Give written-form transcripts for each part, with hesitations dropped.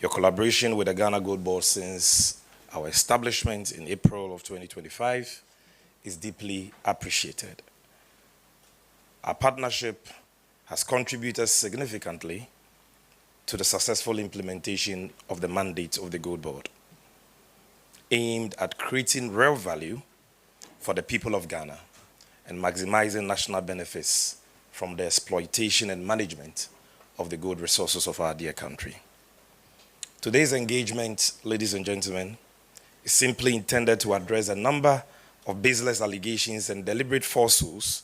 Your collaboration with the Ghana GoldBod since our establishment in April of 2025 is deeply appreciated. Our partnership has contributed significantly to the successful implementation of the mandate of the GoldBod, aimed at creating real value for the people of Ghana and maximizing national benefits from the exploitation and management of the gold resources of our dear country. Today's engagement, ladies and gentlemen, is simply intended to address a number of baseless allegations and deliberate falsehoods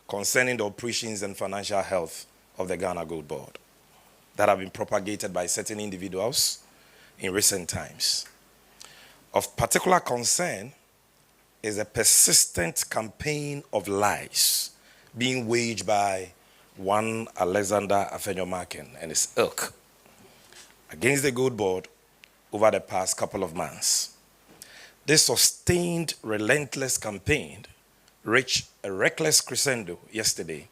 concerning the operations and financial health of the Ghana GoldBod that have been propagated by certain individuals in recent times. Of particular concern is a persistent campaign of lies being waged by one Alexander Afenyo Markin and his ilk against the GoldBod over the past couple of months. This sustained, relentless campaign reached a reckless crescendo yesterday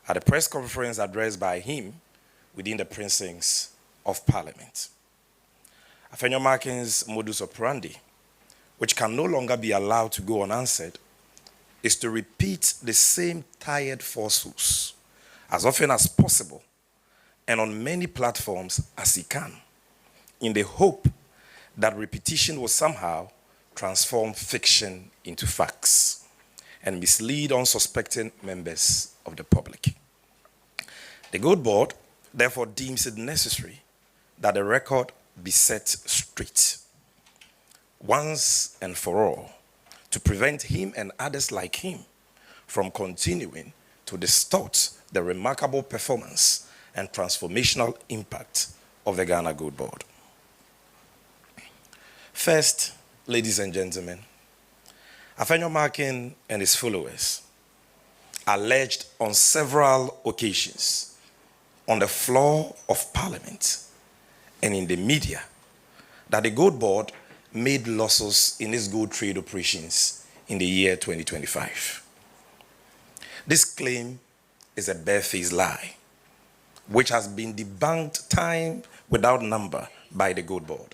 at a press conference addressed by him within the precincts of Parliament. Afenyo Markin's modus operandi, which can no longer be allowed to go unanswered, is to repeat the same tired falsehoods as often as possible and on many platforms as he can, in the hope that repetition will somehow transform fiction into facts and mislead unsuspecting members of the public. The GoldBod therefore deems it necessary that the record be set straight once and for all to prevent him and others like him from continuing to distort the remarkable performance and transformational impact of the Ghana GoldBod. First, ladies and gentlemen, Afenyo Markin and his followers alleged on several occasions on the floor of Parliament and in the media that the GoldBod made losses in its gold trade operations in the year 2025. This claim is a barefaced lie, which has been debunked time without number by the GoldBod.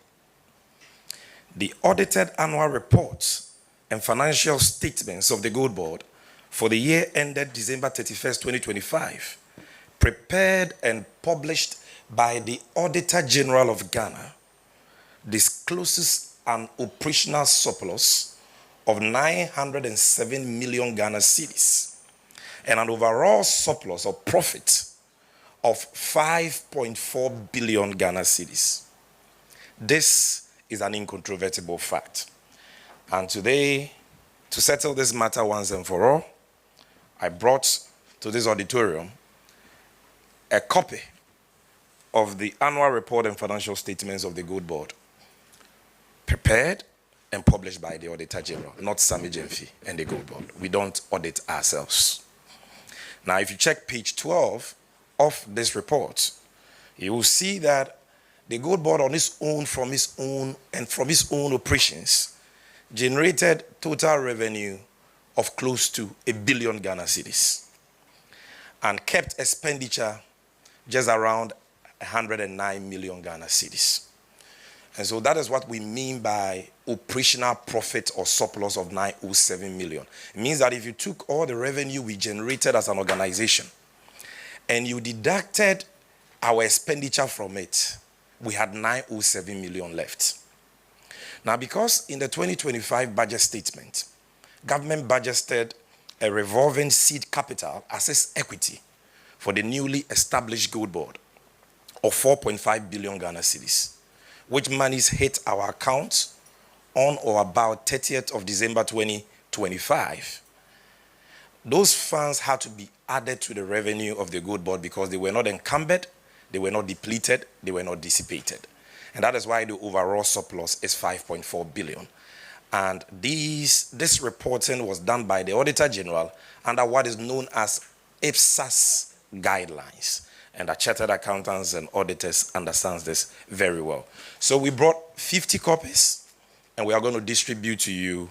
The audited annual reports and financial statements of the GoldBod for the year ended December 31st, 2025, prepared and published by the Auditor General of Ghana, discloses an operational surplus of 907 million Ghana cedis and an overall surplus of profit of 5.4 billion Ghana cedis. This is an incontrovertible fact. And today, to settle this matter once and for all, I brought to this auditorium a copy of the annual report and financial statements of the GoldBod, prepared and published by the Auditor General, not Sammy Gyamfi and the GoldBod. We don't audit ourselves. Now, if you check page 12 of this report, you will see that the GoldBod on its own, from its own operations, generated total revenue of close to 1 billion Ghana cedis and kept expenditure just around 109 million Ghana cedis. And so that is what we mean by operational profit or surplus of 907 million. It means that if you took all the revenue we generated as an organization and you deducted our expenditure from it, we had 907 million left. Now, because in the 2025 budget statement, government budgeted a revolving seed capital as its equity for the newly established GoldBod of 4.5 billion Ghana cedis, which monies hit our account on or about 30th of December 2025. Those funds had to be added to the revenue of the GoldBod because they were not encumbered, they were not depleted, they were not dissipated. And that is why the overall surplus is 5.4 billion. And this reporting was done by the Auditor General under what is known as IPSAS guidelines. And the chartered accountants and auditors understand this very well. So we brought 50 copies, and we are going to distribute to you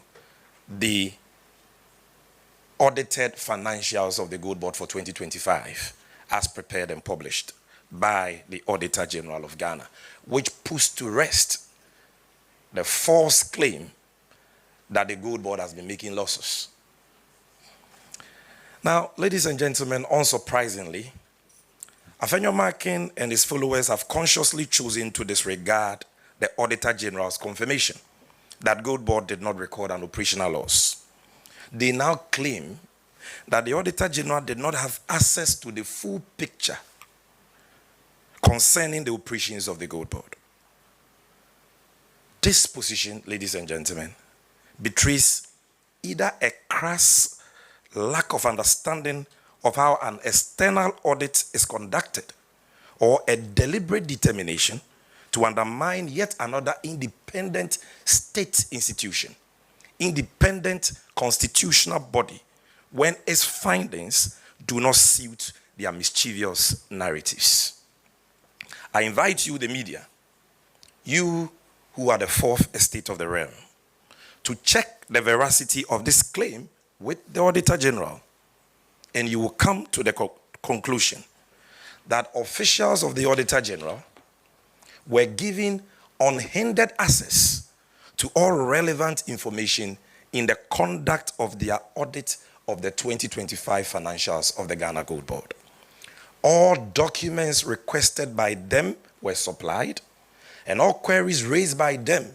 the audited financials of the GoldBod for 2025 as prepared and published by the Auditor General of Ghana, which puts to rest the false claim that the GoldBod has been making losses. Now, ladies and gentlemen, unsurprisingly, Afenyo Markin and his followers have consciously chosen to disregard the Auditor General's confirmation that GoldBod did not record an operational loss. They now claim that the Auditor General did not have access to the full picture concerning the operations of the GoldBod. This position, ladies and gentlemen, betrays either a crass lack of understanding of how an external audit is conducted or a deliberate determination to undermine yet another independent state institution, independent constitutional body, when its findings do not suit their mischievous narratives. I invite you, the media, you who are the fourth estate of the realm, to check the veracity of this claim with the Auditor General, and you will come to the conclusion that officials of the Auditor General were given unhindered access to all relevant information in the conduct of their audit of the 2025 financials of the Ghana GoldBod. All documents requested by them were supplied, and all queries raised by them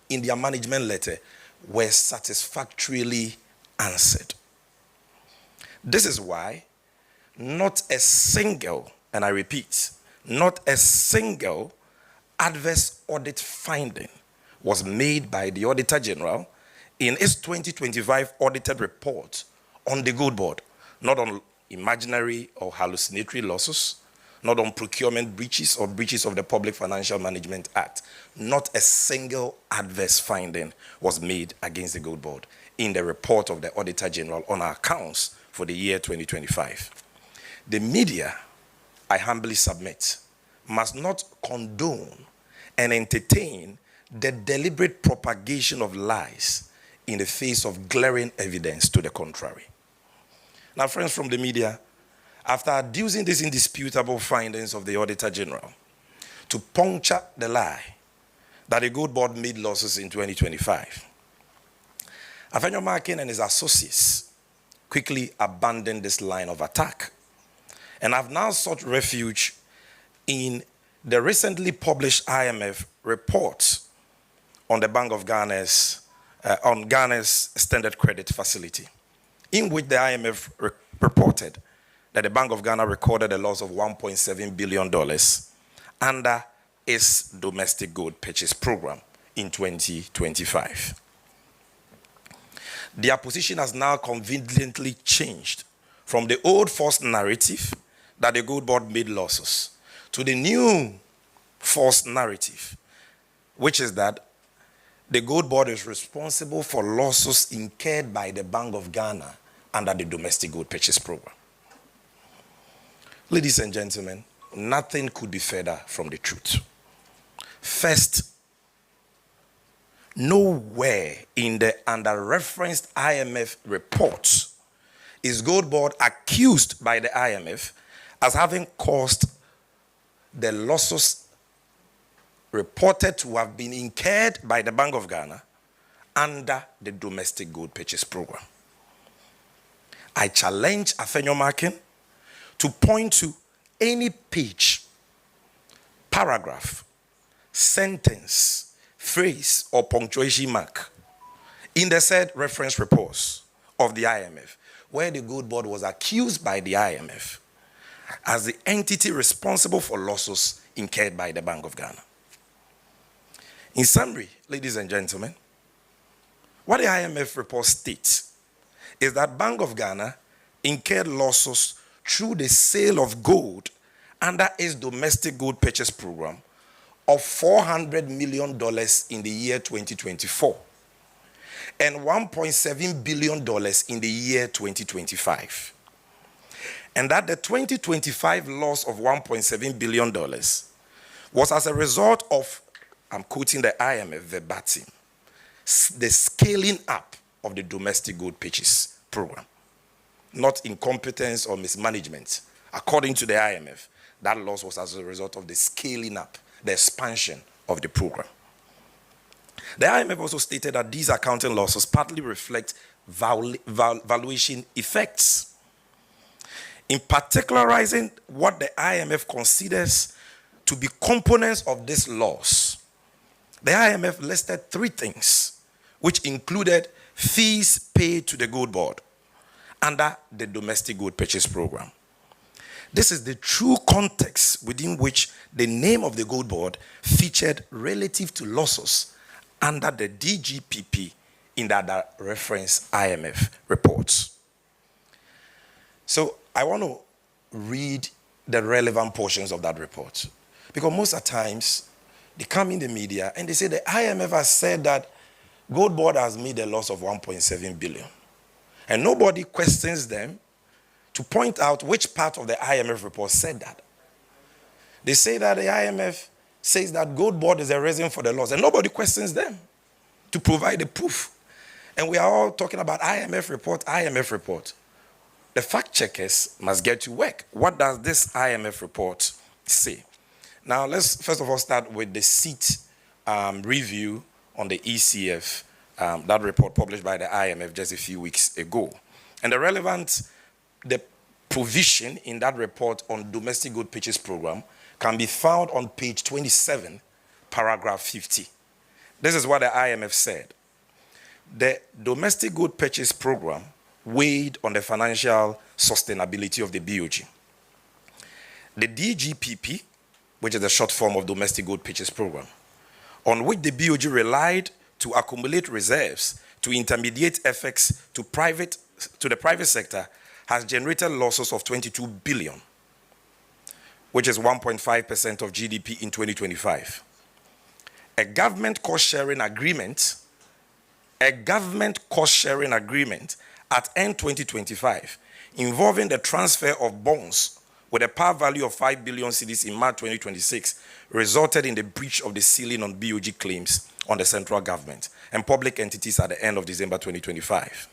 in their management letter were satisfactorily answered. This is why not a single, and I repeat, not a single adverse audit finding was made by the Auditor General in its 2025 audited report on the GoldBod, not on imaginary or hallucinatory losses, not on procurement breaches or breaches of the Public Financial Management Act. Not a single adverse finding was made against the GoldBod in the report of the Auditor General on our accounts for the year 2025. The media, I humbly submit, must not condone and entertain the deliberate propagation of lies in the face of glaring evidence to the contrary. Now, friends from the media, after adducing these indisputable findings of the Auditor General to puncture the lie that the GoldBod made losses in 2025, Afenyo Markin and his associates quickly abandoned this line of attack and have now sought refuge in the recently published IMF report on the Bank of Ghana's extended credit facility, in which the IMF reported that the Bank of Ghana recorded a loss of $1.7 billion under its domestic gold purchase program in 2025. Their position has now conveniently changed from the old false narrative that the GoldBod made losses to the new false narrative, which is that the GoldBod is responsible for losses incurred by the Bank of Ghana under the domestic gold purchase program. Ladies and gentlemen, nothing could be further from the truth. First, nowhere in the under-referenced IMF reports is GoldBod accused by the IMF as having caused the losses reported to have been incurred by the Bank of Ghana under the domestic gold purchase program. I challenge Afenyo Markin to point to any page, paragraph, sentence, phrase, or punctuation mark in the said reference reports of the IMF where the GoldBod was accused by the IMF as the entity responsible for losses incurred by the Bank of Ghana. In summary, ladies and gentlemen, what the IMF report states is that Bank of Ghana incurred losses through the sale of gold under its domestic gold purchase program of $400 million in the year 2024 and $1.7 billion in the year 2025. And that the 2025 loss of $1.7 billion was as a result of, I'm quoting the IMF verbatim, the scaling up of the domestic gold purchase program, not incompetence or mismanagement, according to the IMF, That loss was as a result of the scaling up, the expansion of the program. The IMF also stated that these accounting losses partly reflect valuation effects. In particularizing what the IMF considers to be components of this loss, the IMF listed 3 things, which included fees paid to the GoldBod under the Domestic Gold Purchase Program. This is the true context within which the name of the GoldBod featured relative to losses under the DGPP in that reference IMF reports. So I want to read the relevant portions of that report, because most of the times they come in the media and they say the IMF has said that GoldBod has made a loss of 1.7 billion. And nobody questions them to point out which part of the IMF report said that. They say that the IMF says that GoldBod is the reason for the loss, and nobody questions them to provide the proof. And we are all talking about IMF report, IMF report. The fact checkers must get to work. What does this IMF report say? Now, let's first of all start with the seat review on the ECF, that report published by the IMF just a few weeks ago. And the provision in that report on domestic gold purchase program can be found on page 27, paragraph 50. This is what the IMF said. The domestic gold purchase program weighed on the financial sustainability of the BOG. The DGPP, which is the short form of domestic gold purchase program, on which the BOG relied to accumulate reserves to intermediate FX to the private sector, has generated losses of 22 billion, which is 1.5% of GDP in 2025. A government cost-sharing agreement at end 2025 involving the transfer of bonds with a par value of 5 billion cedis in March 2026 resulted in the breach of the ceiling on BOG claims on the central government and public entities at the end of December 2025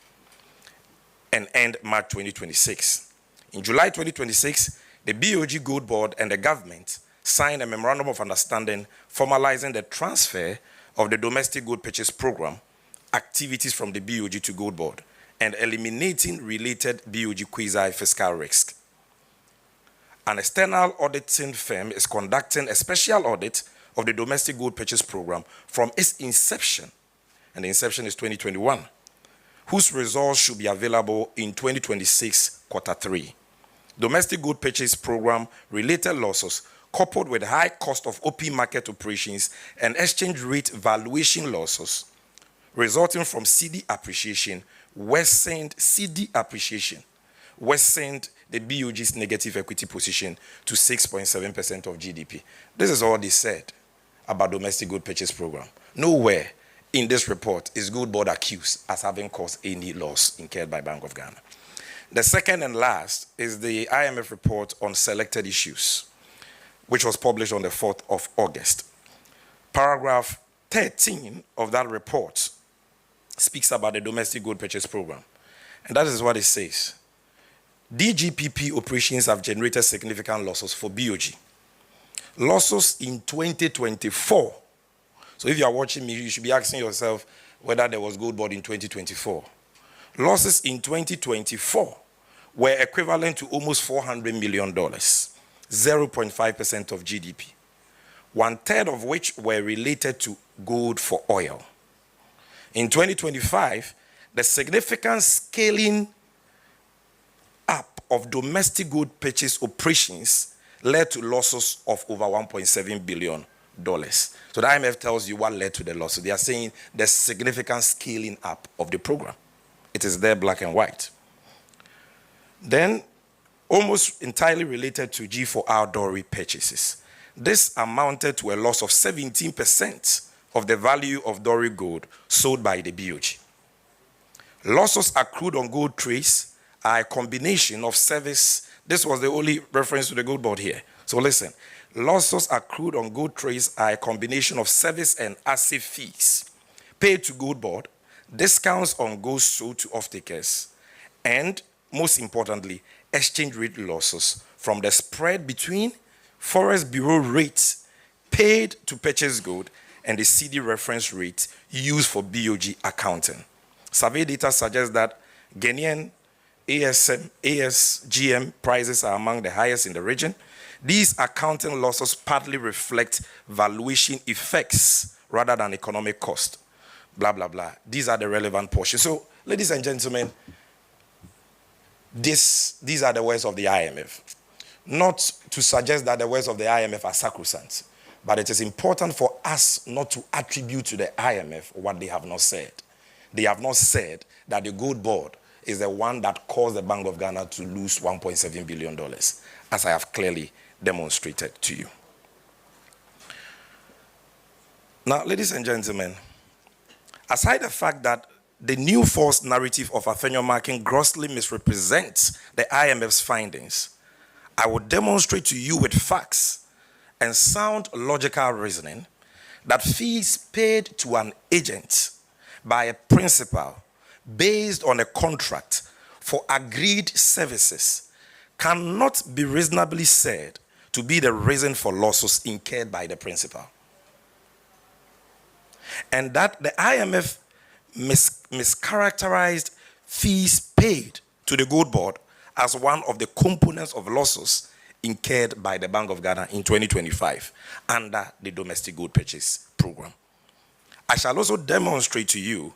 and end March 2026. In July 2026, the BOG GoldBod and the government signed a memorandum of understanding formalizing the transfer of the domestic gold purchase program activities from the BOG to GoldBod and eliminating related BOG quasi-fiscal risk. An external auditing firm is conducting a special audit of the domestic gold purchase program from its inception, and the inception is 2021, whose results should be available in 2026 Q3. Domestic gold purchase program related losses coupled with high cost of open market operations and exchange rate valuation losses resulting from CD appreciation worsened the BOG's negative equity position to 6.7% of GDP. This is all they said about domestic gold purchase program. Nowhere in this report is GoldBod accused as having caused any loss incurred by Bank of Ghana. The second and last is the IMF report on selected issues, which was published on the 4th of August. Paragraph 13 of that report speaks about the domestic gold purchase program. And that is what it says. DGPP operations have generated significant losses for BOG. Losses in 2024. So if you are watching me, you should be asking yourself whether there was GoldBod in 2024. Losses in 2024 were equivalent to almost $400 million, 0.5% of GDP, 1/3 of which were related to gold for oil. In 2025, the significant scaling up of domestic gold purchase operations led to losses of over $1.7 billion. So the IMF tells you what led to the loss. So they are saying the significant scaling up of the program. It is there, black and white. Then, almost entirely related to G4R Dory purchases. This amounted to a loss of 17% of the value of Dory gold sold by the BOG. Losses accrued on gold trace are a combination of service. This was the only reference to the GoldBod here. So listen, losses accrued on gold trace are a combination of service and asset fees paid to GoldBod, discounts on goods sold to off-takers, and most importantly, exchange rate losses from the spread between Forest Bureau rates paid to purchase gold, and the CD reference rate used for BOG accounting. Survey data suggests that Ghanaian ASGM prices are among the highest in the region. These accounting losses partly reflect valuation effects rather than economic cost. Blah, blah, blah. These are the relevant portions. So, ladies and gentlemen, these are the words of the IMF. Not to suggest that the words of the IMF are sacrosanct, but it is important for us not to attribute to the IMF what they have not said. They have not said that the GoldBod is the one that caused the Bank of Ghana to lose $1.7 billion, as I have clearly demonstrated to you. Now, ladies and gentlemen, aside the fact that the new false narrative of Afenyo Markin grossly misrepresents the IMF's findings, I will demonstrate to you with facts and sound logical reasoning that fees paid to an agent by a principal based on a contract for agreed services cannot be reasonably said to be the reason for losses incurred by the principal. And that the IMF mischaracterized fees paid to the GoldBod as one of the components of losses incurred by the Bank of Ghana in 2025 under the domestic gold purchase program. I shall also demonstrate to you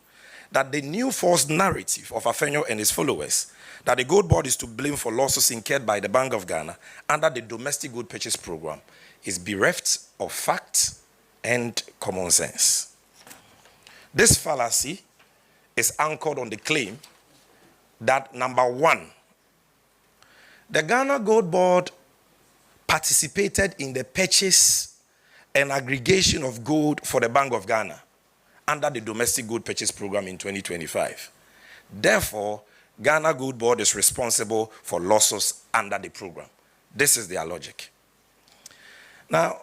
that the new false narrative of Afenyo and his followers that the GoldBod is to blame for losses incurred by the Bank of Ghana under the domestic gold purchase program is bereft of fact and common sense. This fallacy is anchored on the claim that, number one, the Ghana GoldBod participated in the purchase and aggregation of gold for the Bank of Ghana under the domestic gold purchase program in 2025. Therefore, Ghana GoldBod is responsible for losses under the program. This is their logic. Now,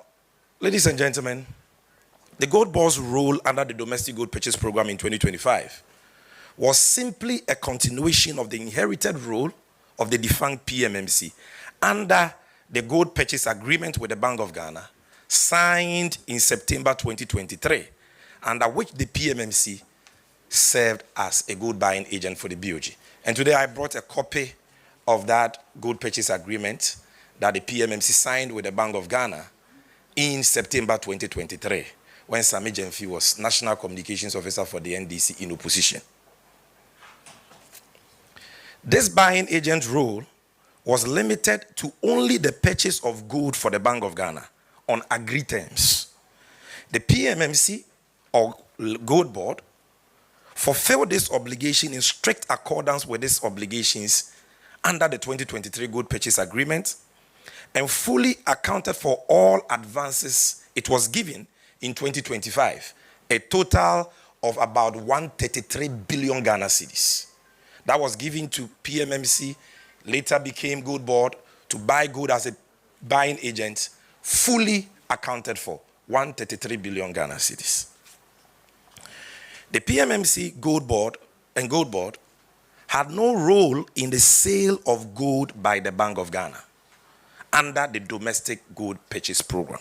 ladies and gentlemen, the GoldBod's role under the domestic gold purchase program in 2025 was simply a continuation of the inherited role of the defunct PMMC under the gold purchase agreement with the Bank of Ghana signed in September 2023, under which the PMMC served as a gold buying agent for the BOG. And today I brought a copy of that gold purchase agreement that the PMMC signed with the Bank of Ghana in September 2023, when Sammy Gyamfi was National Communications Officer for the NDC in opposition. This buying agent role was limited to only the purchase of gold for the Bank of Ghana on agreed terms. The PMMC or GoldBod fulfilled this obligation in strict accordance with these obligations under the 2023 gold purchase agreement and fully accounted for all advances it was given in 2025, a total of about 133 billion Ghana cedis. That was given to PMMC, later became GoldBod, to buy gold as a buying agent, fully accounted for 133 billion Ghana cedis. The PMMC, GoldBod had no role in the sale of gold by the Bank of Ghana under the domestic gold purchase program.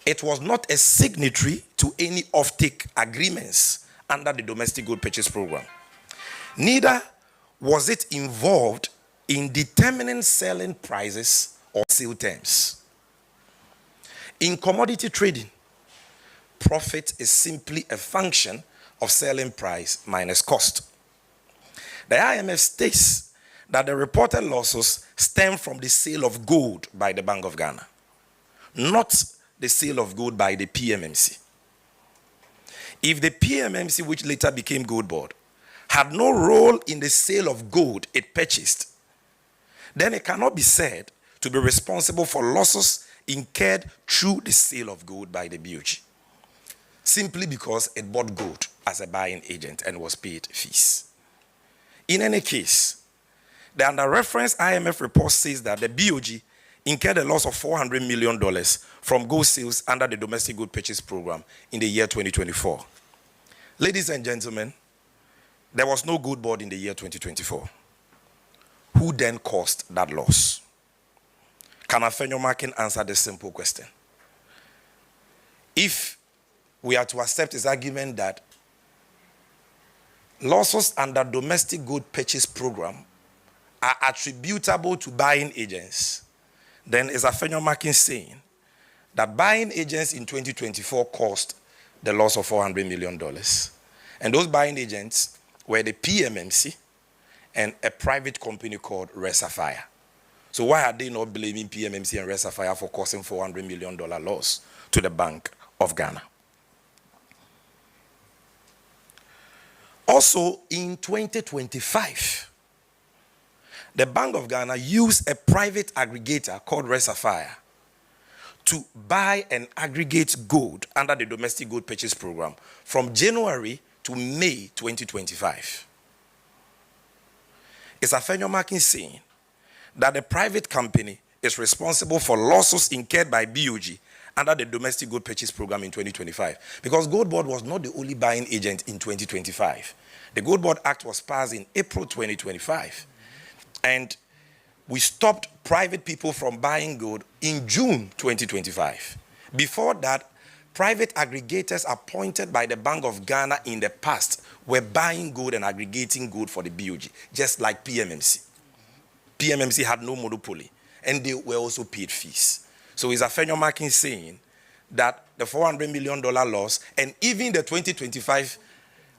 It was not a signatory to any offtake agreements under the domestic gold purchase program. Neither was it involved in determining selling prices or sale terms. In commodity trading, profit is simply a function of selling price minus cost. The IMF states that the reported losses stem from the sale of gold by the Bank of Ghana, not the sale of gold by the PMMC. If the PMMC, which later became GoldBod, had no role in the sale of gold it purchased, then it cannot be said to be responsible for losses incurred through the sale of gold by the BOG, simply because it bought gold as a buying agent and was paid fees. In any case, the under-referenced IMF report says that the BOG incurred a loss of $400 million from gold sales under the domestic gold purchase program in the year 2024. Ladies and gentlemen, there was no GoldBod in the year 2024. Who then caused that loss? Can Afenyo Markin answer this simple question? If we are to accept his argument that losses under domestic good purchase program are attributable to buying agents, then is Afenyo Markin saying that buying agents in 2024 caused the loss of $400 million? And those buying agents were the PMMC and a private company called Resafire. So why are they not blaming PMMC and Resafire for causing $400 million loss to the Bank of Ghana? Also, in 2025, the Bank of Ghana used a private aggregator called Resafire to buy and aggregate gold under the domestic gold purchase program from January to May 2025. Is Afenyo Markin saying that the private company is responsible for losses incurred by BOG under the domestic gold purchase program in 2025? Because GoldBod was not the only buying agent in 2025. The GoldBod Act was passed in April 2025. And we stopped private people from buying gold in June 2025. Before that, private aggregators appointed by the Bank of Ghana in the past were buying gold and aggregating gold for the BOG, just like PMMC. PMMC had no monopoly, and they were also paid fees. So is Afenyo Markin saying that the $400 million loss and even the 2025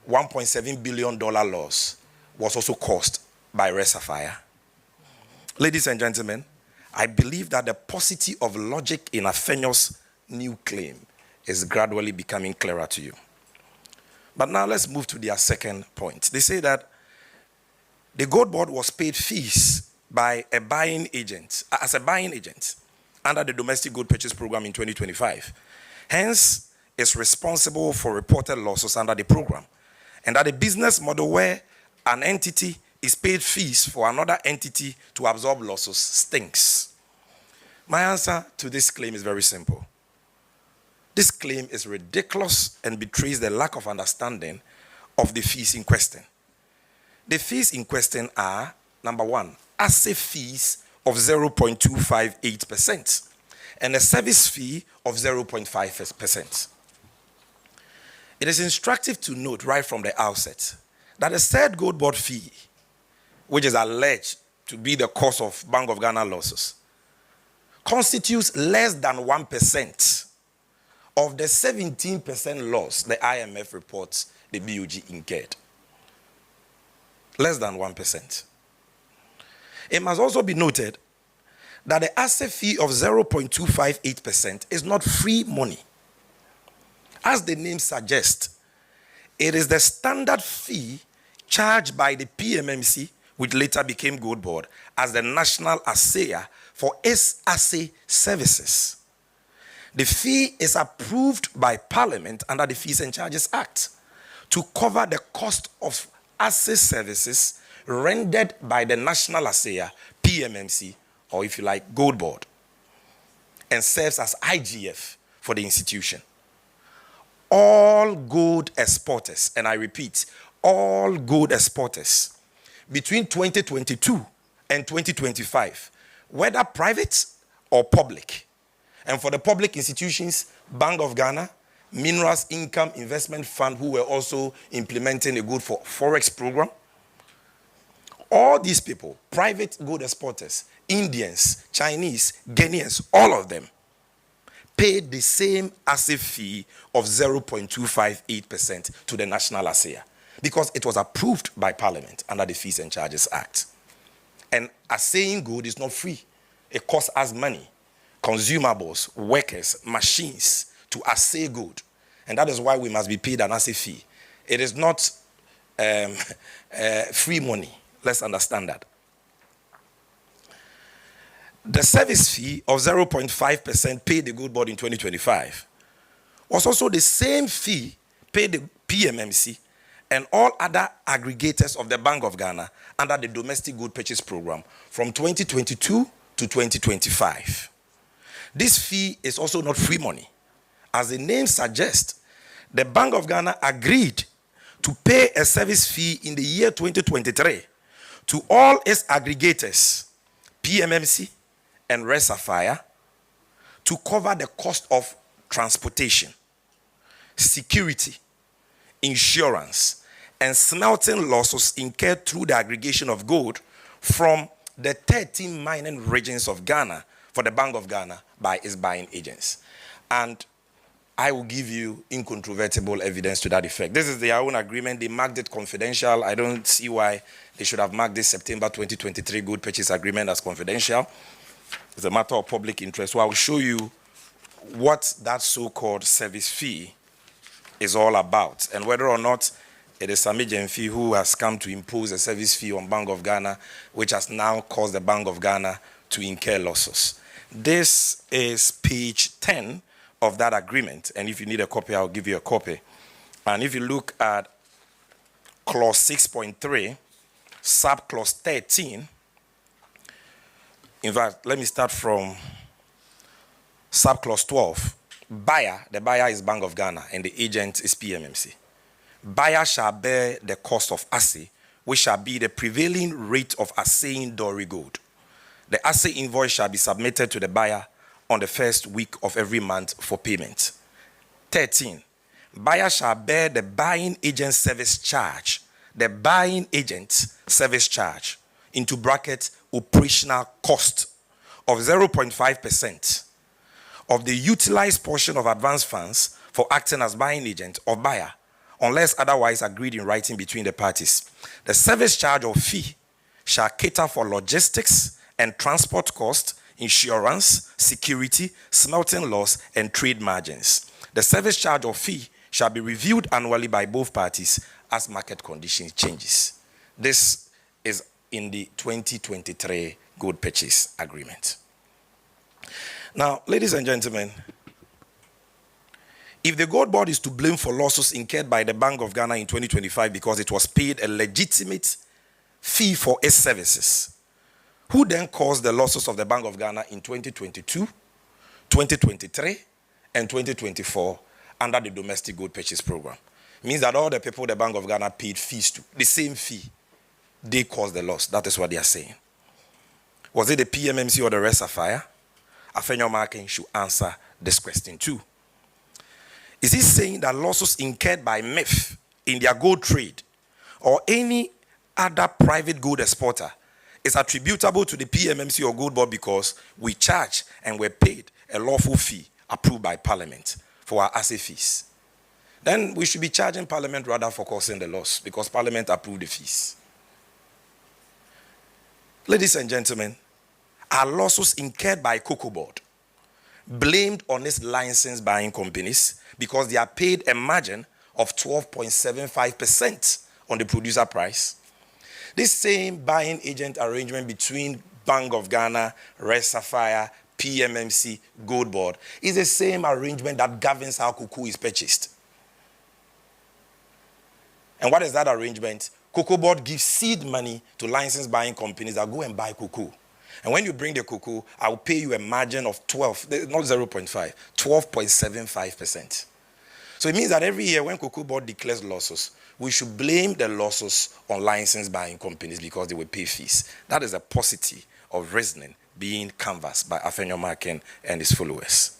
$1.7 billion loss was also caused by Resafire? Ladies and gentlemen, I believe that the paucity of logic in Afenyo's new claim is gradually becoming clearer to you. But now let's move to their second point. They say that the GoldBod was paid fees by a buying agent, as a buying agent, under the domestic gold purchase program in 2025. Hence, is responsible for reported losses under the program. And that a business model where an entity is paid fees for another entity to absorb losses stinks. My answer to this claim is very simple. This claim is ridiculous and betrays the lack of understanding of the fees in question. The fees in question are, number one, asset fees of 0.258% and a service fee of 0.5%. It is instructive to note right from the outset that the said GoldBod fee, which is alleged to be the cause of Bank of Ghana losses, constitutes less than 1% of the 17% loss the IMF reports the BOG incurred. Less than 1%. It must also be noted that the asset fee of 0.258% is not free money. As the name suggests, it is the standard fee charged by the PMMC, which later became GoldBod, as the national assayer for its assay services. The fee is approved by Parliament under the Fees and Charges Act to cover the cost of assay services rendered by the national assayer, PMMC, or if you like, GoldBod, and serves as IGF for the institution. All gold exporters, and I repeat, all gold exporters between 2022 and 2025, whether private or public, and for the public institutions, Bank of Ghana, Minerals Income Investment Fund, who were also implementing a gold for Forex program, all these people, private gold exporters, Indians, Chinese, Ghanaians, all of them, paid the same asset fee of 0.258% to the national assayer because it was approved by Parliament under the Fees and Charges Act. And assaying gold is not free. It costs us money, consumables, workers, machines to assay gold. And that is why we must be paid an assay fee. It is not free money. Let's understand that. The service fee of 0.5% paid the GoldBod in 2025 was also the same fee paid the PMMC and all other aggregators of the Bank of Ghana under the domestic gold purchase program from 2022 to 2025. This fee is also not free money. As the name suggests, the Bank of Ghana agreed to pay a service fee in the year 2023 to all its aggregators, PMMC and reservoir to cover the cost of transportation, security, insurance, and smelting losses incurred through the aggregation of gold from the 13 mining regions of Ghana for the Bank of Ghana by its buying agents. And I will give you incontrovertible evidence to that effect. This is their own agreement. They marked it confidential. I don't see why they should have marked this September 2023 gold purchase agreement as confidential. It's a matter of public interest. So I will show you what that so-called service fee is all about, and whether or not it is Sammy Gyamfi who has come to impose a service fee on Bank of Ghana, which has now caused the Bank of Ghana to incur losses. This is page 10 of that agreement, and if you need a copy, I'll give you a copy. And if you look at clause 6.3, sub-clause 13, in fact, let me start from sub-clause 12. Buyer, the buyer is Bank of Ghana, and the agent is PMMC. Buyer shall bear the cost of assay, which shall be the prevailing rate of assaying Dory gold. The assay invoice shall be submitted to the buyer on the first week of every month for payment. 13. Buyer shall bear the buying agent service charge. The buying agent service charge, into bracket, operational cost of 0.5% of the utilized portion of advance funds for acting as buying agent or buyer, unless otherwise agreed in writing between the parties. The service charge or fee shall cater for logistics and transport cost, insurance, security, smelting loss, and trade margins. The service charge or fee shall be reviewed annually by both parties as market conditions changes. This is in the 2023 gold purchase agreement. Now, ladies and gentlemen, if the GoldBod is to blame for losses incurred by the Bank of Ghana in 2025 because it was paid a legitimate fee for its services, who then caused the losses of the Bank of Ghana in 2022, 2023, and 2024 under the domestic gold purchase program? It means that all the people the Bank of Ghana paid fees to, the same fee, they caused the loss. That is what they are saying. Was it the PMMC or the reservoir? Afenyo Markin should answer this question too. Is he saying that losses incurred by MIF in their gold trade or any other private gold exporter is attributable to the PMMC or GoldBod because we charge and we're paid a lawful fee approved by Parliament for our assay fees? Then we should be charging Parliament rather for causing the loss because Parliament approved the fees. Ladies and gentlemen, are losses incurred by GoldBod blamed on its license buying companies because they are paid a margin of 12.75% on the producer price? This same buying agent arrangement between Bank of Ghana, Reservoir, PMMC, GoldBod is the same arrangement that governs how cocoa is purchased. And what is that arrangement? GoldBod gives seed money to license buying companies that go and buy cocoa. And when you bring the cocoa, I will pay you a margin of 12, not 0.5, 12.75%. So it means that every year when GoldBod declares losses, we should blame the losses on license buying companies because they will pay fees. That is a paucity of reasoning being canvassed by Afenyo Markin and his followers.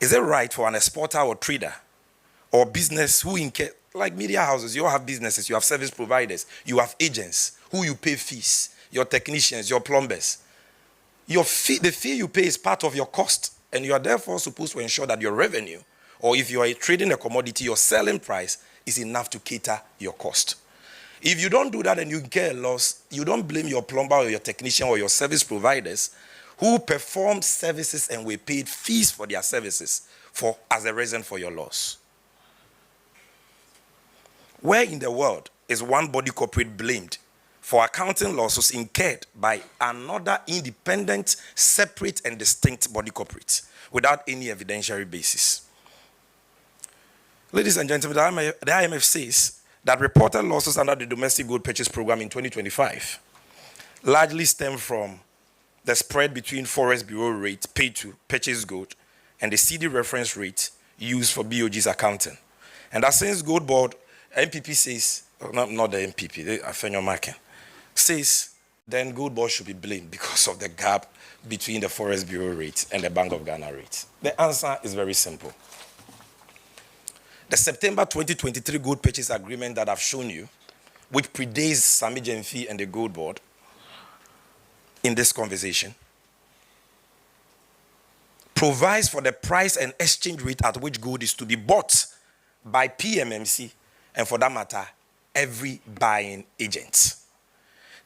Is it right for an exporter or trader or business who incur, like media houses, you all have businesses, you have service providers, you have agents who you pay fees, your technicians, your plumbers. Your fee, the fee you pay is part of your cost, and you are therefore supposed to ensure that your revenue, or if you are trading a commodity, your selling price is enough to cater your cost. If you don't do that and you incur a loss, you don't blame your plumber or your technician or your service providers who perform services and were paid fees for their services as a reason for your loss. Where in the world is one body corporate blamed for accounting losses incurred by another independent, separate, and distinct body corporate without any evidentiary basis? Ladies and gentlemen, the IMF says that reported losses under the domestic gold purchase program in 2025 largely stem from the spread between Forex Bureau rate paid to purchase gold and the CD reference rate used for BOG's accounting. And that since GoldBod, MPP says, not the MPP, the Afenyo Markin, says then GoldBod should be blamed because of the gap between the Forest Bureau rate and the Bank of Ghana rate? The answer is very simple. The September 2023 gold purchase agreement that I've shown you, which predates Sammy Gyamfi and the GoldBod in this conversation, provides for the price and exchange rate at which gold is to be bought by PMMC and, for that matter, every buying agent.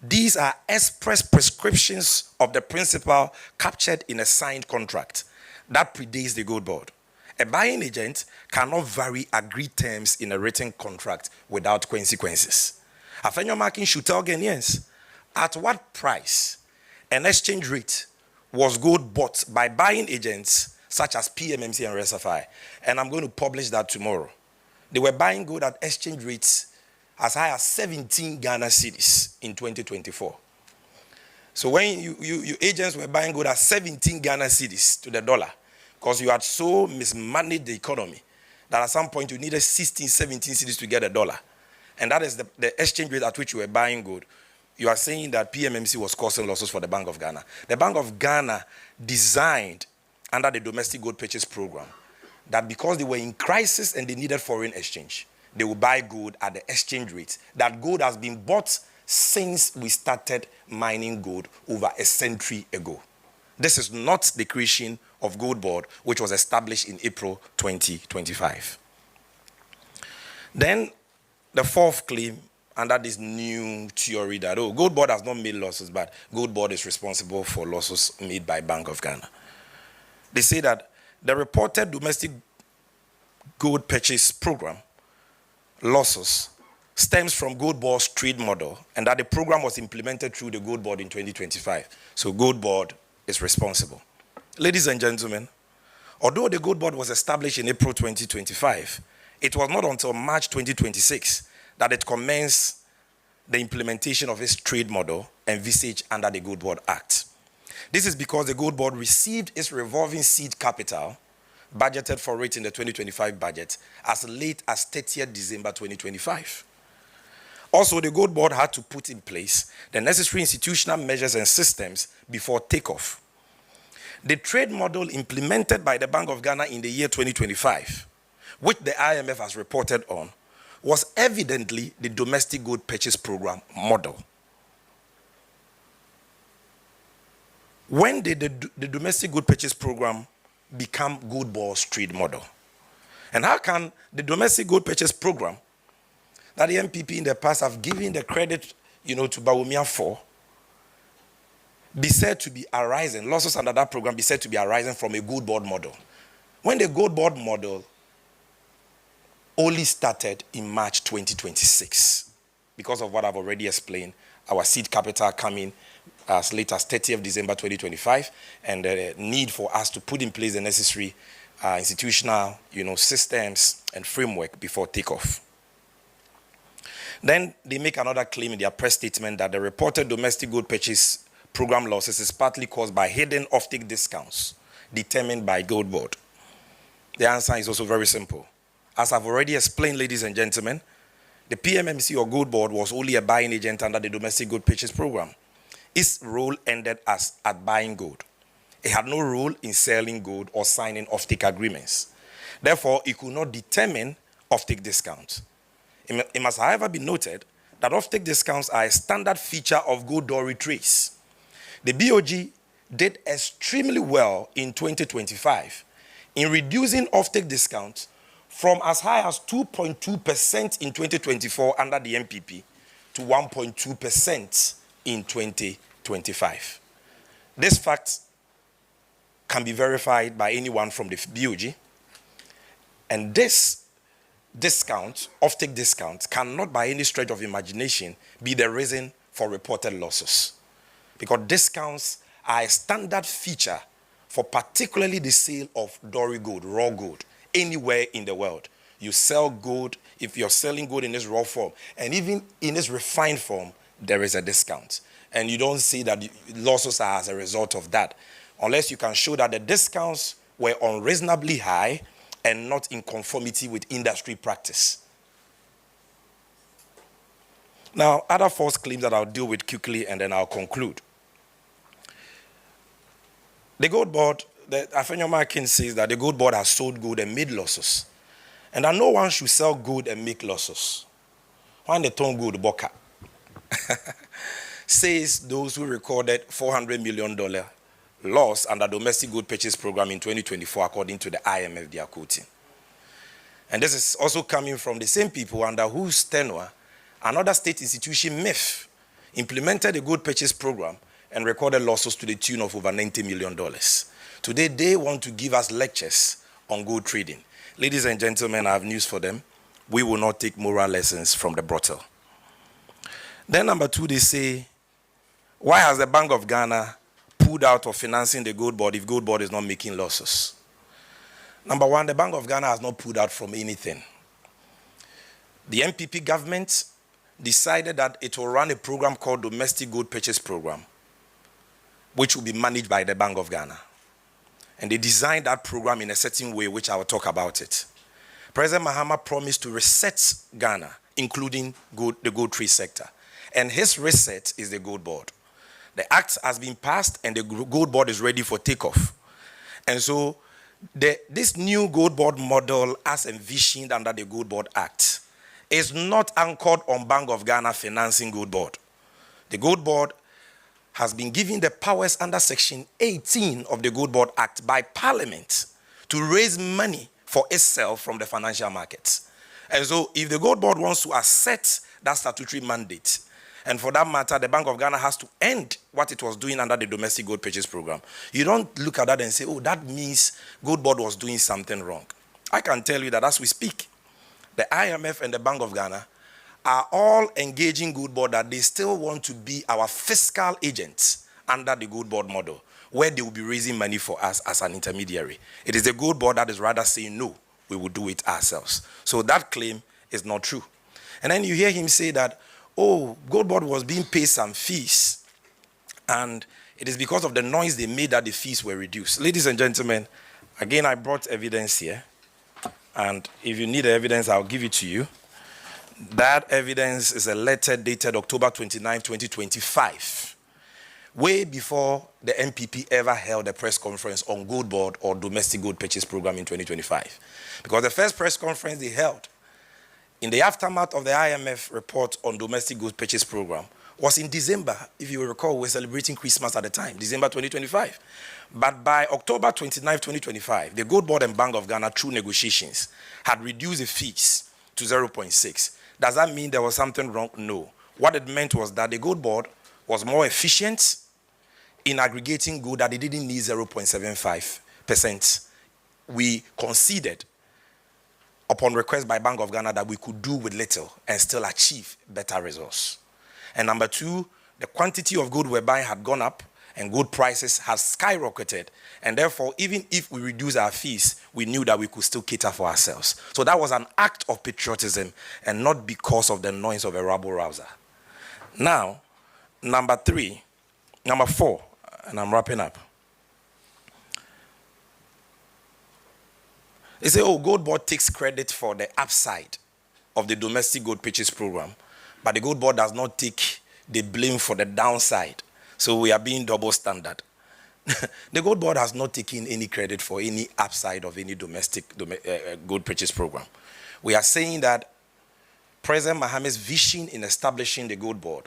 These are express prescriptions of the principle captured in a signed contract that predates the GoldBod. A buying agent cannot vary agreed terms in a written contract without consequences. Afenyo Markin should tell Ghanaians at what price and exchange rate was gold bought by buying agents such as PMMC and RSFI. And I'm going to publish that tomorrow. They were buying gold at exchange rates as high as 17 Ghana cedis in 2024. So when you agents were buying gold at 17 Ghana cedis to the dollar, because you had so mismanaged the economy that at some point you needed 16, 17 cedis to get a dollar. And that is the exchange rate at which you were buying gold. You are saying that PMMC was causing losses for the Bank of Ghana. The Bank of Ghana designed under the domestic gold purchase program that because they were in crisis and they needed foreign exchange, they will buy gold at the exchange rate. That gold has been bought since we started mining gold over a century ago. This is not the creation of GoldBod, which was established in April 2025. Then the fourth claim under this new theory that, GoldBod has not made losses, but GoldBod is responsible for losses made by Bank of Ghana. They say that the reported domestic gold purchase program losses stems from GoldBod's trade model and that the program was implemented through the GoldBod in 2025. So GoldBod is responsible. Ladies and gentlemen, although the GoldBod was established in April 2025, it was not until March 2026 that it commenced the implementation of its trade model envisaged under the GoldBod Act. This is because the GoldBod received its revolving seed capital budgeted for it in the 2025 budget as late as 30th December 2025. Also, the GoldBod had to put in place the necessary institutional measures and systems before takeoff. The trade model implemented by the Bank of Ghana in the year 2025, which the IMF has reported on, was evidently the domestic gold purchase program model. When did the domestic gold purchase program become GoldBod's trade model? And how can the domestic gold purchase program that the MPP in the past have given the credit, to Bawumia for, be said to be arising, losses under that program be said to be arising from a GoldBod model, when the GoldBod model only started in March 2026? Because of what I've already explained, our seed capital coming as late as 30th December 2025, and the need for us to put in place the necessary institutional, systems and framework before takeoff. Then they make another claim in their press statement that the reported domestic gold purchase program losses is partly caused by hidden offtake discounts determined by GoldBod. The answer is also very simple. As I've already explained, ladies and gentlemen, the PMMC or GoldBod was only a buying agent under the domestic gold purchase program. Its role ended at buying gold. It had no role in selling gold or signing offtake agreements. Therefore, it could not determine offtake discounts. It must, however, be noted that offtake discounts are a standard feature of gold doré trades. The BOG did extremely well in 2025 in reducing offtake discounts from as high as 2.2% in 2024 under the MPP to 1.2% in 2025. This fact can be verified by anyone from the BOG, and this discount, offtake discount, cannot by any stretch of imagination be the reason for reported losses, because discounts are a standard feature for particularly the sale of doré gold, raw gold, anywhere in the world. You sell gold, if you're selling gold in its raw form, and even in its refined form, there is a discount. And you don't see that losses are as a result of that, unless you can show that the discounts were unreasonably high and not in conformity with industry practice. Now, other false claims that I'll deal with quickly and then I'll conclude. The GoldBod, the Afenyo Markin says that the GoldBod has sold gold and made losses. And that no one should sell gold and make losses. When they turn gold, Boka says those who recorded $400 million loss under domestic gold purchase program in 2024, according to the IMF they are quoting. And this is also coming from the same people under whose tenure another state institution, MEF, implemented a gold purchase program and recorded losses to the tune of over $90 million. Today, they want to give us lectures on gold trading. Ladies and gentlemen, I have news for them. We will not take moral lessons from the brothel. Then number two, they say, why has the Bank of Ghana pulled out of financing the GoldBod if GoldBod is not making losses? Number one, the Bank of Ghana has not pulled out from anything. The MPP government decided that it will run a program called Domestic Gold Purchase Program, which will be managed by the Bank of Ghana. And they designed that program in a certain way, which I will talk about it. President Mahama promised to reset Ghana, including the gold trade sector. And his reset is the GoldBod. The act has been passed and the GoldBod is ready for takeoff. And so this new GoldBod model, as envisioned under the GoldBod Act, is not anchored on Bank of Ghana financing GoldBod. The GoldBod has been given the powers under Section 18 of the GoldBod Act by Parliament to raise money for itself from the financial markets. And so if the GoldBod wants to assert that statutory mandate, and for that matter, the Bank of Ghana has to end what it was doing under the domestic gold purchase program, you don't look at that and say, oh, that means GoldBod was doing something wrong. I can tell you that as we speak, the IMF and the Bank of Ghana are all engaging GoldBod that they still want to be our fiscal agents under the GoldBod model, where they will be raising money for us as an intermediary. It is the GoldBod that is rather saying, no, we will do it ourselves. So that claim is not true. And then you hear him say that, oh, GoldBod was being paid some fees, and it is because of the noise they made that the fees were reduced. Ladies and gentlemen, again, I brought evidence here, and if you need the evidence, I'll give it to you. That evidence is a letter dated October 29, 2025, way before the MPP ever held a press conference on GoldBod or domestic gold purchase program in 2025. Because the first press conference they held in the aftermath of the IMF report on domestic gold purchase program was in December. If you recall, we were celebrating Christmas at the time, December 2025. But by October 29, 2025, the GoldBod and Bank of Ghana, through negotiations, had reduced the fees to 0.6. Does that mean there was something wrong? No. What it meant was that the GoldBod was more efficient in aggregating gold, that they didn't need 0.75%. We conceded upon request by Bank of Ghana that we could do with little and still achieve better results. And number two, the quantity of gold we're buying had gone up and gold prices had skyrocketed. And therefore, even if we reduce our fees, we knew that we could still cater for ourselves. So that was an act of patriotism and not because of the noise of a rabble-rouser. Now, number four, and I'm wrapping up. They say, oh, GoldBod takes credit for the upside of the domestic gold purchase program, but the GoldBod does not take the blame for the downside. So we are being double standard. The GoldBod has not taken any credit for any upside of any domestic gold purchase program. We are saying that President Mahama's vision in establishing the GoldBod,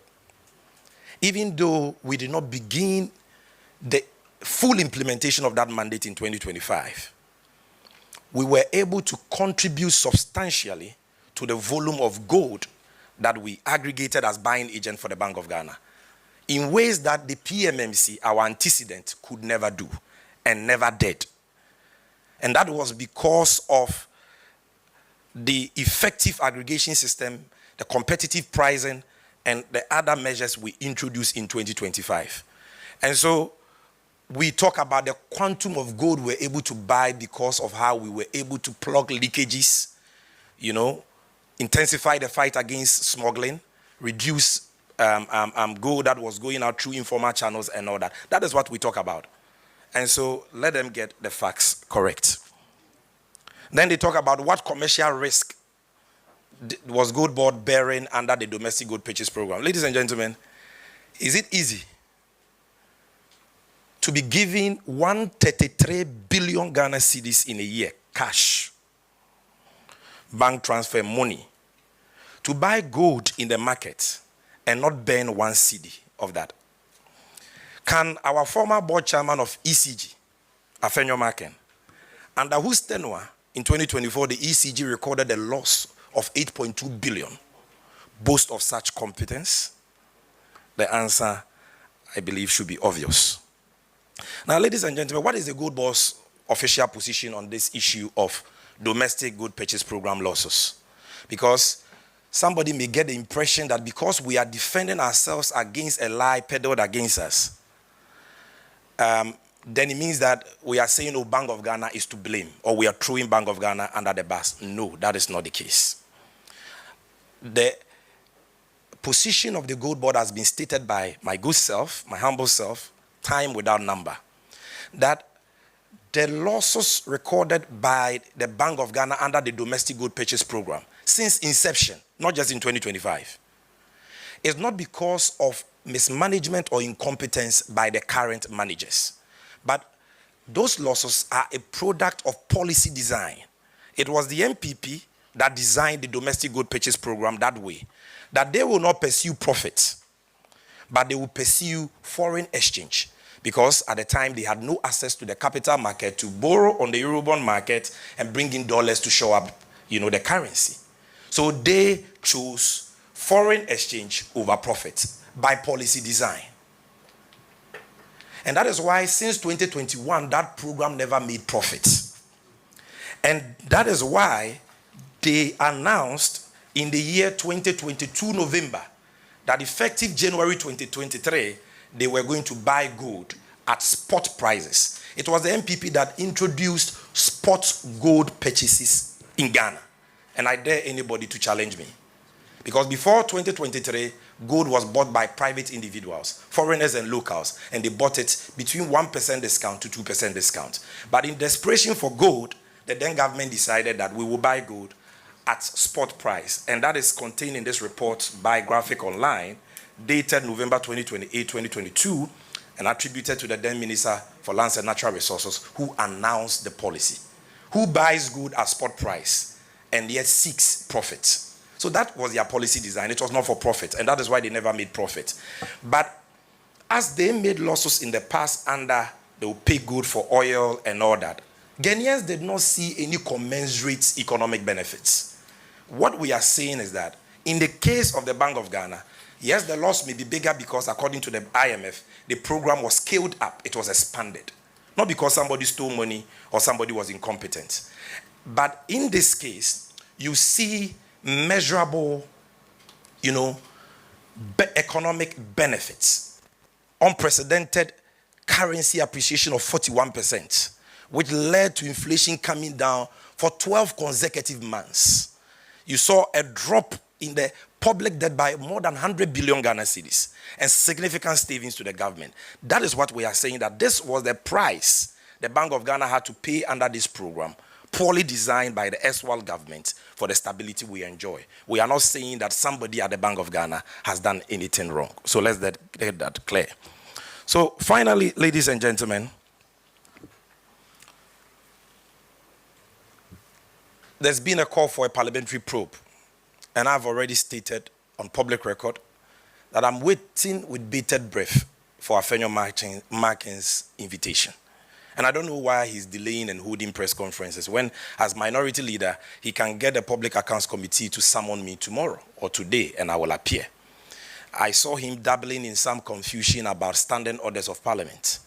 even though we did not begin the full implementation of that mandate in 2025, we were able to contribute substantially to the volume of gold that we aggregated as buying agent for the Bank of Ghana in ways that the PMMC, our antecedent, could never do and never did. And that was because of the effective aggregation system, the competitive pricing, and the other measures we introduced in 2025. And so we talk about the quantum of gold we're able to buy because of how we were able to plug leakages, intensify the fight against smuggling, reduce gold that was going out through informal channels and all that. That is what we talk about. And so let them get the facts correct. Then they talk about what commercial risk was GoldBod bearing under the domestic gold purchase program? Ladies and gentlemen, is it easy to be giving 133 billion Ghana cedis in a year, cash, bank transfer money, to buy gold in the market and not burn 1 cedi of that? Can our former board chairman of ECG, Afenyo Markin, under whose tenure in 2024 the ECG recorded a loss of 8.2 billion, boast of such competence? The answer, I believe, should be obvious. Now, ladies and gentlemen, what is the GoldBod's official position on this issue of domestic gold purchase program losses? Because somebody may get the impression that because we are defending ourselves against a lie peddled against us, then it means that we are saying, oh, Bank of Ghana is to blame, or we are throwing Bank of Ghana under the bus. No, that is not the case. The position of the GoldBod has been stated by my good self, my humble self, time without number, that the losses recorded by the Bank of Ghana under the domestic gold purchase program since inception, not just in 2025, is not because of mismanagement or incompetence by the current managers, but those losses are a product of policy design. It was the MPP that designed the domestic gold purchase program that way, that they will not pursue profits, but they will pursue foreign exchange, because at the time they had no access to the capital market to borrow on the Eurobond market and bring in dollars to show up, the currency. So they chose foreign exchange over profits by policy design. And that is why since 2021, that program never made profits. And that is why they announced in the year 2022 November that effective January 2023, they were going to buy gold at spot prices. It was the MPP that introduced spot gold purchases in Ghana. And I dare anybody to challenge me. Because before 2023, gold was bought by private individuals, foreigners and locals, and they bought it between 1% discount to 2% discount. But in desperation for gold, the then government decided that we will buy gold at spot price. And that is contained in this report by Graphic Online, dated November 2028, 2022, and attributed to the then Minister for Lands and Natural Resources, who announced the policy. Who buys gold at spot price and yet seeks profit? So that was their policy design. It was not for profit, and that is why they never made profit. But as they made losses in the past under they will pay good for oil and all that, Ghanaians did not see any commensurate economic benefits. What we are saying is that in the case of the Bank of Ghana, yes, the loss may be bigger because according to the IMF, the program was scaled up, it was expanded. Not because somebody stole money or somebody was incompetent. But in this case, you see measurable, economic benefits. Unprecedented currency appreciation of 41%, which led to inflation coming down for 12 consecutive months. You saw a drop in the public debt by more than 100 billion Ghana cedis and significant savings to the government. That is what we are saying, that this was the price the Bank of Ghana had to pay under this program, poorly designed by the erstwhile government for the stability we enjoy. We are not saying that somebody at the Bank of Ghana has done anything wrong. So let's get that clear. So finally, ladies and gentlemen, there's been a call for a parliamentary probe. And I've already stated on public record that I'm waiting with bated breath for Afenyo Markin's invitation. And I don't know why he's delaying and holding press conferences when, as minority leader, he can get the Public Accounts Committee to summon me tomorrow or today, and I will appear. I saw him dabbling in some confusion about standing orders of parliament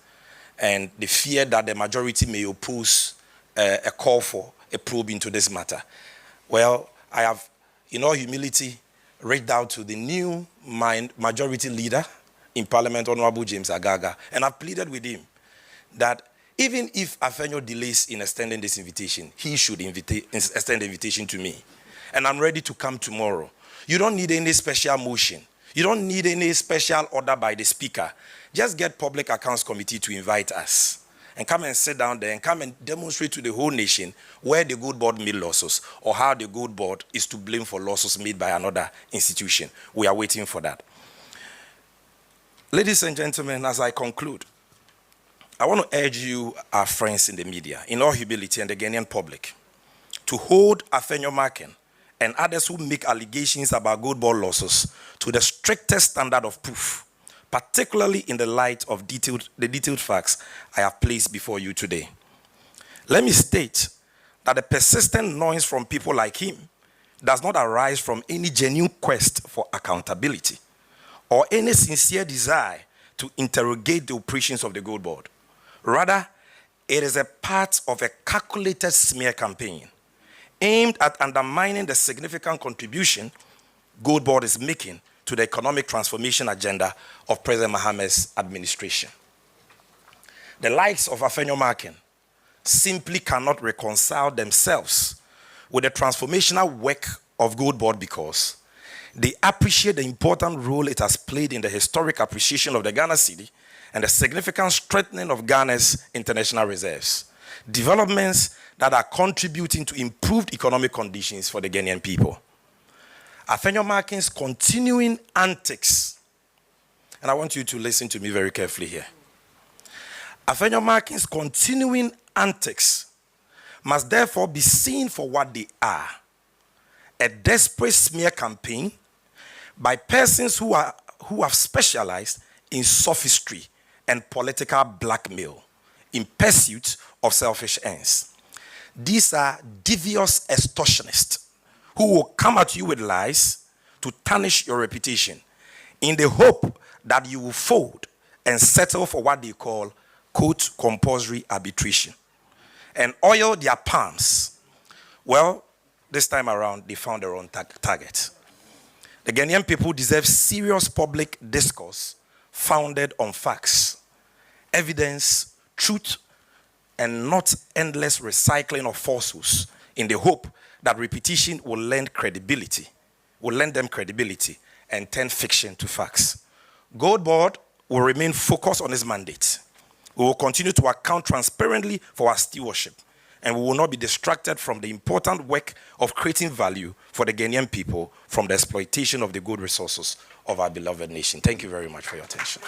and the fear that the majority may oppose a call for a probe into this matter. Well, I have, in all humility, reached out to the new majority leader in Parliament, Honorable James Agaga, and I've pleaded with him that even if Afenyo delays in extending this invitation, he should extend the invitation to me. And I'm ready to come tomorrow. You don't need any special motion. You don't need any special order by the Speaker. Just get Public Accounts Committee to invite us. and come and sit down there and come and demonstrate to the whole nation where the GoldBod made losses or how the GoldBod is to blame for losses made by another institution. We are waiting for that. Ladies and gentlemen, as I conclude, I want to urge you, our friends in the media, in all humility and the Ghanaian public, to hold Afenyo Markin and others who make allegations about GoldBod losses to the strictest standard of proof, particularly in the light of the detailed facts I have placed before you today. Let me state that the persistent noise from people like him does not arise from any genuine quest for accountability or any sincere desire to interrogate the operations of the GoldBod. Rather, it is a part of a calculated smear campaign aimed at undermining the significant contribution GoldBod is making to the economic transformation agenda of President Mohammed's administration. The likes of Afenyo Markin simply cannot reconcile themselves with the transformational work of GoldBod because they appreciate the important role it has played in the historic appreciation of the Ghana cedi and the significant strengthening of Ghana's international reserves, developments that are contributing to improved economic conditions for the Ghanaian people. Afenyo Markin's continuing antics, and I want you to listen to me very carefully here. Afenyo Markin's continuing antics must therefore be seen for what they are: a desperate smear campaign by persons who have specialized in sophistry and political blackmail in pursuit of selfish ends. These are devious extortionists who will come at you with lies to tarnish your reputation in the hope that you will fold and settle for what they call, quote, compulsory arbitration and oil their palms. Well, this time around, they found their own target. The Ghanaian people deserve serious public discourse founded on facts, evidence, truth, and not endless recycling of falsehoods in the hope that repetition will lend them credibility and turn fiction to facts. GoldBod will remain focused on its mandate. We will continue to account transparently for our stewardship, and we will not be distracted from the important work of creating value for the Ghanaian people from the exploitation of the good resources of our beloved nation. Thank you very much for your attention.